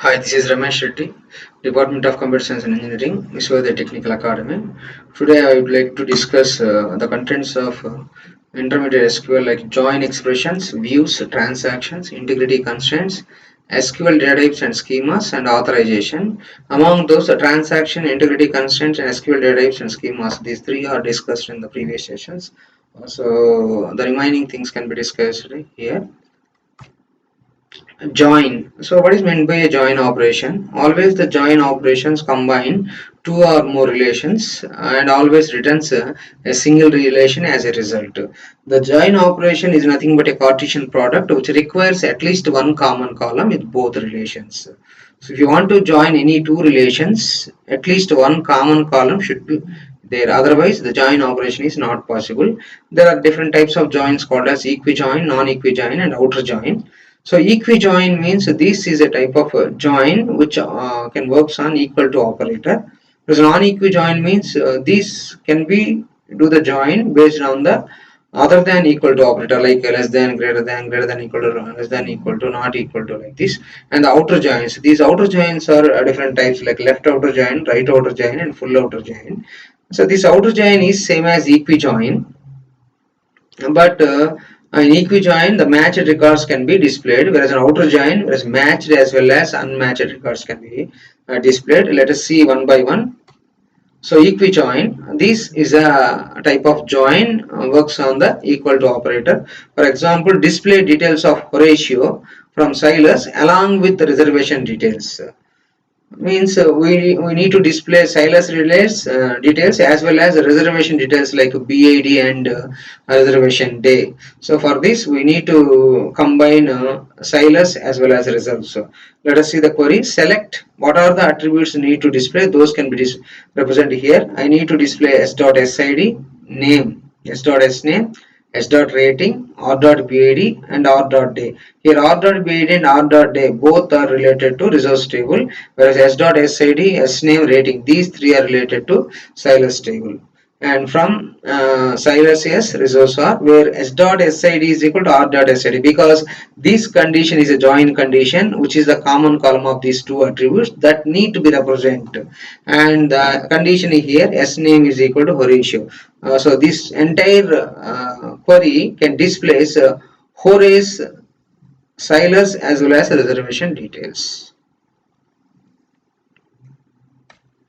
Hi, this is Ramesh Reddy, Department of Computer Science and Engineering, Viswadhyaya Technical Academy. Today I would like to discuss the contents of intermediate SQL like join expressions, views, transactions, integrity constraints, SQL data types and schemas, and authorization. Among those, the transaction, integrity constraints, and SQL data types and schemas. These three are discussed in the previous sessions. So the remaining things can be discussed here. Join. So what is meant by a join operation? Always the join operations combine two or more relations and always returns a single relation as a result. The join operation is nothing but a Cartesian product which requires at least one common column with both relations. So if you want to join any two relations, at least one common column should be there. Otherwise, the join operation is not possible. There are different types of joins called as equi-join, non-equi-join, and outer join. So equi-join means this is a type of join which can works on equal to operator. Whereas non-equi-join means this can be do the join based on the other than equal to operator like less than, greater than equal to, less than equal to, not equal to, like this. And the outer joins. These outer joins are different types like left outer join, right outer join, and full outer join. So this outer join is same as equi-join, but in equi-join the matched records can be displayed, whereas an outer join whereas matched as well as unmatched records can be displayed. Let us see one by one. So equi-join, this is a type of join works on the equal to operator. For example, display details of Horatio from Silas along with the reservation details. Means we need to display Silas relays details as well as reservation details like BID and reservation day. So for this we need to combine Silas as well as reserve. So let us see the query. Select what are the attributes need to display. Those can be represented here. I need to display s.sid name, s.sname, s.rating, r.bid, and r.day. Here r.bid and r.day both are related to resource table, whereas s.sid, sname, rating, these three are related to Silas table. And from Silas S resource R, where s.sid is equal to r.sid, because this condition is a join condition which is the common column of these two attributes that need to be represented, and the condition here s name is equal to Horatio. So this entire query can displace Horace, Silas as well as reservation details.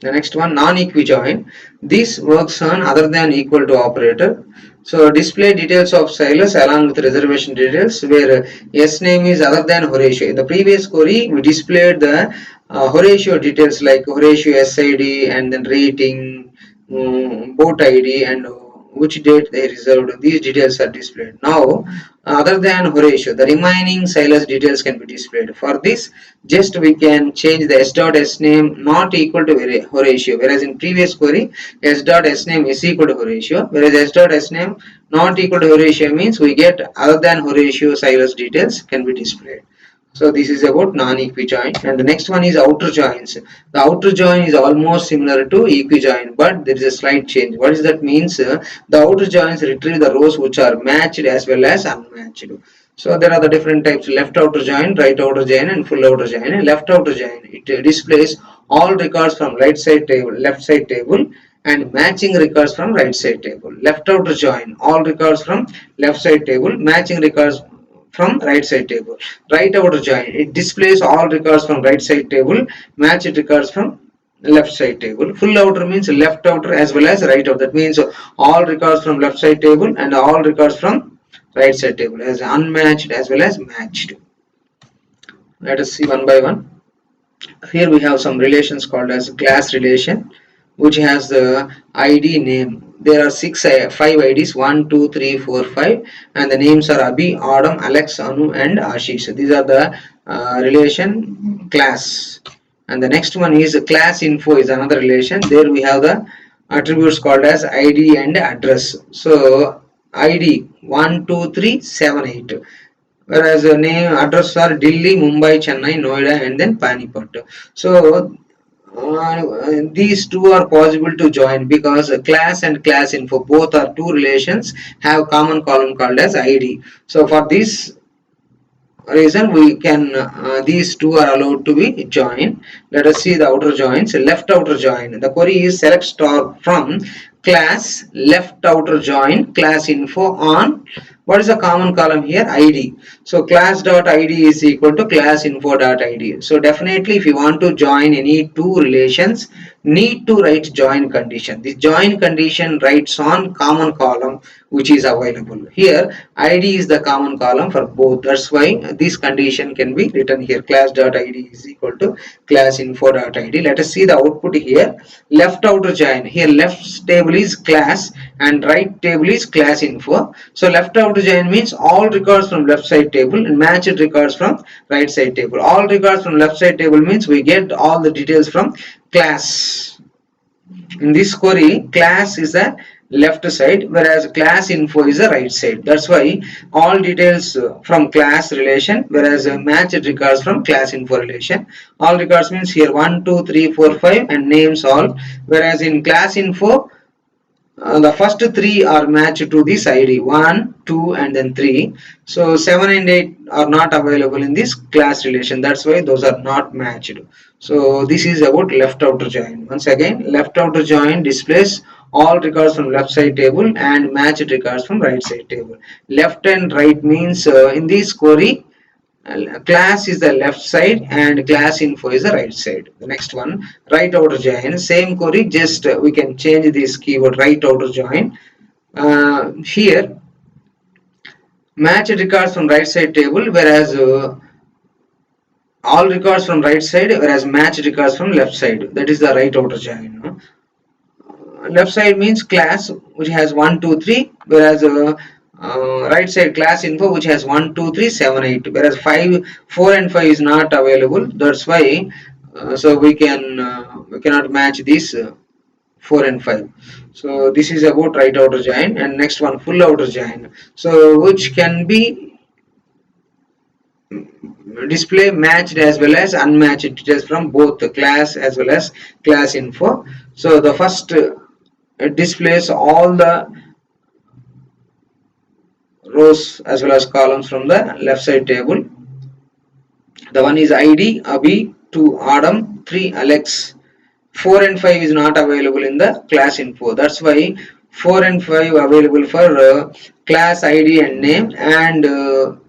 The next one, non-equi-join. This works on other than equal to operator. So display details of Silas along with reservation details, where S name is other than Horatio. In the previous query, we displayed the Horatio details like Horatio SID and then rating, boat ID, and which date they reserved. These details are displayed. Now, other than Horatio, the remaining Silas details can be displayed. For this, just we can change the s.s name not equal to Horatio, whereas in previous query s.s name is equal to Horatio, whereas s.s name not equal to Horatio means we get other than Horatio Silas details can be displayed. So this is about non-equi-join, and the next one is outer joins. The outer join is almost similar to equi-join, but there is a slight change. What does that means? The outer joins retrieve the rows which are matched as well as unmatched. So there are the different types: left outer join, right outer join, and full outer join. And left outer join, it displays all records from right side table, left side table, and matching records from right side table. Left outer join, all records from left side table, matching records from right side table. Right outer join, it displays all records from right side table, matched records from left side table. Full outer means left outer as well as right outer. That means all records from left side table and all records from right side table, as unmatched as well as matched. Let us see one by one. Here we have some relations called as class relation, which has the ID name. There are five IDs, 1, 2, 3, 4, 5, and the names are Abhi, Adam, Alex, Anu, and Ashish. These are the relation class. And the next one is class info is another relation. There we have the attributes called as ID and address. So ID 1, 2, 3, 7, 8. Whereas the name address are Delhi, Mumbai, Chennai, Noida, and then Panipat. So these two are possible to join because class and class info both are two relations have common column called as ID. So for this reason we can these two are allowed to be joined. Let us see the outer joins. Left outer join, the query is select star from class left outer join class info on what is the common column here, id. So class dot id is equal to class info dot id. So definitely if you want to join any two relations, need to write join condition. The join condition writes on common column which is available here. Id is the common column for both. That's why this condition can be written here. Class dot id is equal to class info dot id. Let us see the output here. Left outer join, here left table is class and right table is class info. So left outer join means all records from left side table and matched records from right side table. All records from left side table means we get all the details from class. In this query, class is the left side whereas class info is the right side. That's why all details from class relation, whereas matched records from class info relation. All records means here 1 2 3 4 5 and names all, whereas in class info the first three are matched to this id 1 2 and then 3. So 7 and 8 are not available in this class relation. That's why those are not matched. So this is about left outer join. Once again, left outer join displays all records from left side table and matched records from right side table. Left and right means in this query class is the left side and class info is the right side. The next one, right outer join, same query, just we can change this keyword right outer join. Here match records from right side table, whereas all records from right side, whereas match records from left side. That is the right outer join. Left side means class which has 1 2 3, whereas right side class info which has 1 2 3 7 8, whereas 5 4 and 5 is not available. That's why so we cannot match these 4 and 5. So this is about right outer join. And next one, full outer join, so which can be display matched as well as unmatched details from both the class as well as class info. So the first it displays all the rows as well as columns from the left side table. The one is id Abhi, 2 Adam, 3 Alex. 4 and 5 is not available in the class info. That's why 4 and 5 available for class id and name, and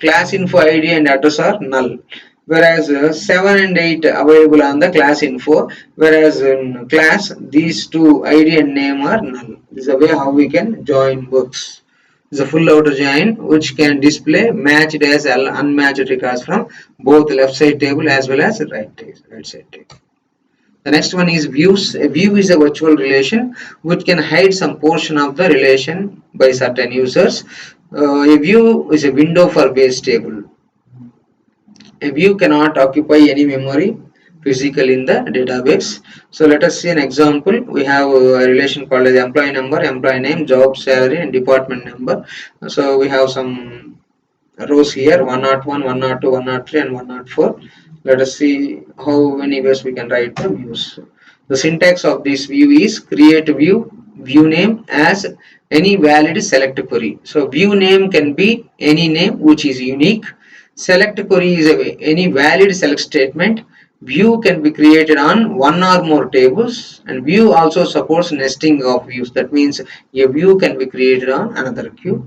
class info id and address are null, whereas 7 and 8 available on the class info, whereas in class these two id and name are null. This is the way how we can join works. Is a full outer join which can display matched as unmatched records from both left side table as well as right side table. The next one is views. A view is a virtual relation which can hide some portion of the relation by certain users. A view is a window for base table. A view cannot occupy any memory physically in the database. So let us see an example. We have a relation called as employee number, employee name, job, salary and department number. So we have some rows here, 101, 102, 103 and 104. Let us see how many ways we can write the views. The syntax of this view is create view, view name as any valid select query. So view name can be any name which is unique. Select query is any valid select statement. View can be created on one or more tables, and view also supports nesting of views. That means a view can be created on another view.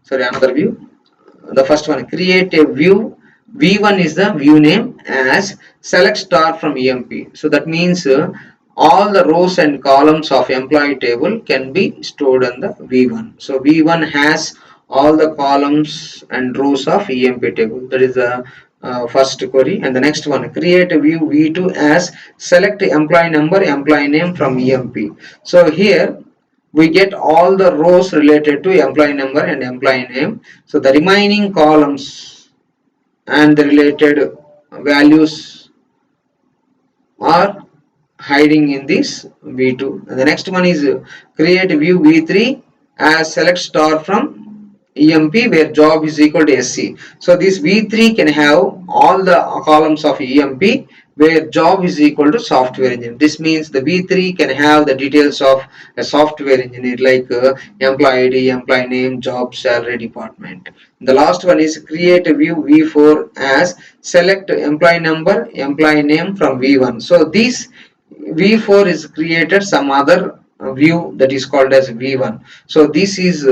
The first one, create a view. V1 is the view name as select star from emp. So that means all the rows and columns of employee table can be stored on the V1. So V1 has all the columns and rows of emp table. That is the first query. And the next one, create a view V2 as select employee number, employee name from emp. So here we get all the rows related to employee number and employee name. So the remaining columns and the related values are hiding in this V2. And the next one is create view V3 as select star from EMP where job is equal to SC. So this V3 can have all the columns of EMP where job is equal to software engineer. This means the V3 can have the details of a software engineer like employee ID, employee name, job, salary, department. The last one is create a view V4 as select employee number, employee name from V1. So this V4 is created some other view that is called as V1. So this is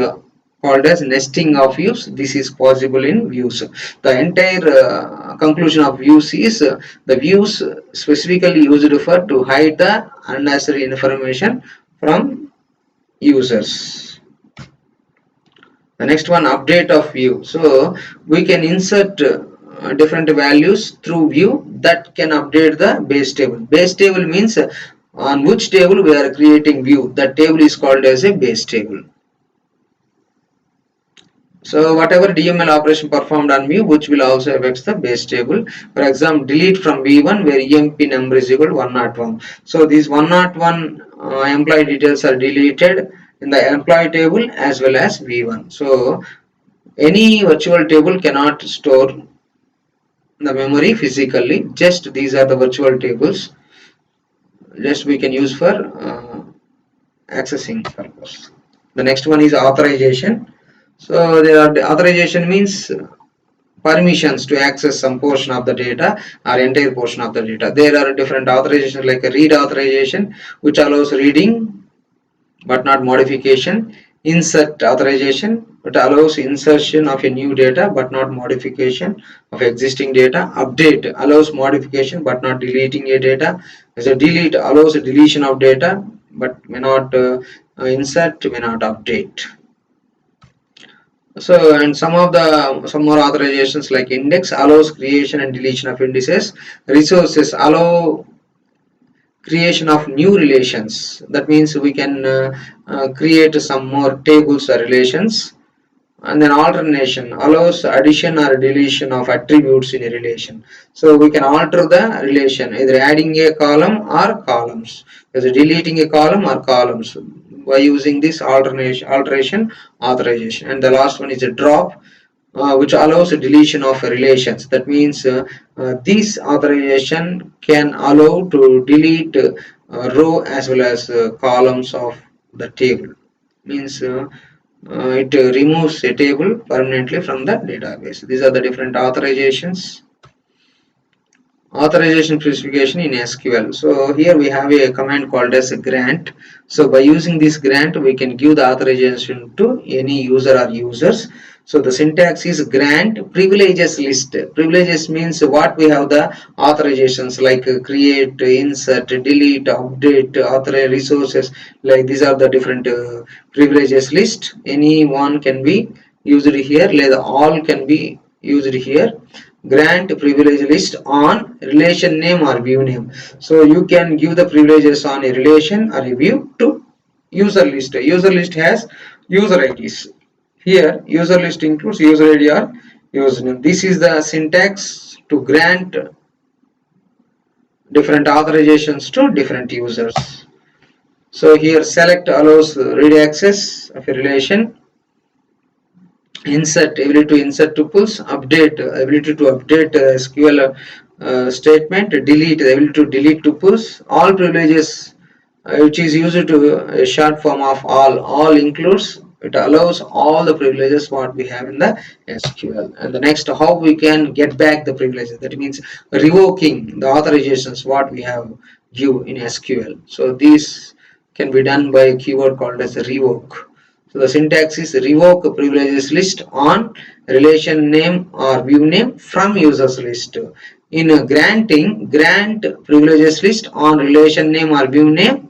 called as nesting of views. This is possible in views. The entire conclusion of views is the views specifically used for to hide the unnecessary information from users. The next one, update of view. So we can insert different values through view that can update the base table. Base table means on which table we are creating view. That table is called as a base table. So whatever DML operation performed on view, which will also affect the base table. For example, delete from V1 where EMP number is equal to 101. So these 101 employee details are deleted in the employee table as well as V1. So any virtual table cannot store the memory physically. Just these are the virtual tables. Just we can use for accessing purpose. The next one is authorization. So the authorization means permissions to access some portion of the data or entire portion of the data. There are different authorizations like a read authorization, which allows reading but not modification. Insert authorization, which allows insertion of a new data but not modification of existing data. Update allows modification but not deleting a data. As a delete allows a deletion of data but may not insert, may not update. So, and some more authorizations like index allows creation and deletion of indices. Resources allow creation of new relations. That means we can create some more tables or relations. And then alternation allows addition or deletion of attributes in a relation. So we can alter the relation, either adding a column or columns, either deleting a column or columns by using this alteration authorization. And the last one is a drop, which allows a deletion of relations. That means this authorization can allow to delete row as well as columns of the table. Means it removes a table permanently from the database. These are the different authorizations. Authorization specification in SQL. So here we have a command called as a grant. So by using this grant, we can give the authorization to any user or users. So the syntax is grant privileges list. Privileges means what we have the authorizations like create, insert, delete, update, authorize resources. Like these are the different privileges list. Any one can be used here. Like all can be used here. Grant privilege list on relation name or view name. So you can give the privileges on a relation or a view to user list. User list has user IDs. Here user list includes user ID or username. This is the syntax to grant different authorizations to different users. So here select allows read access of a relation. Insert, ability to insert tuples. Update, ability to update SQL statement. Delete, the ability to delete tuples. All privileges, which is used to a short form of all includes, it allows all the privileges what we have in the SQL. And the next, how we can get back the privileges, that means revoking the authorizations what we have give in SQL. So these can be done by a keyword called as a revoke. So the syntax is revoke privileges list on relation name or view name from users list. In granting, grant privileges list on relation name or view name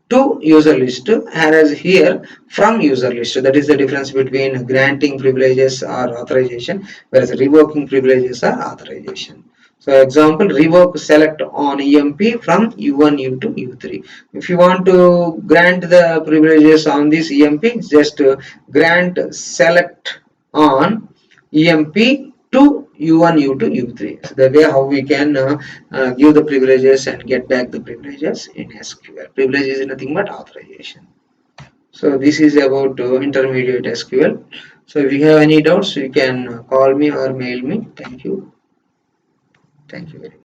to user list, whereas here from user list. That is the difference between granting privileges or authorization, whereas revoking privileges or authorization. So example, revoke select on EMP from U1, U2, U3. If you want to grant the privileges on this EMP, just grant select on EMP to U1, U2, U3. So the way how we can give the privileges and get back the privileges in SQL. Privilege is nothing but authorization. So this is about intermediate SQL. So if you have any doubts, you can call me or mail me. Thank you. Thank you very much.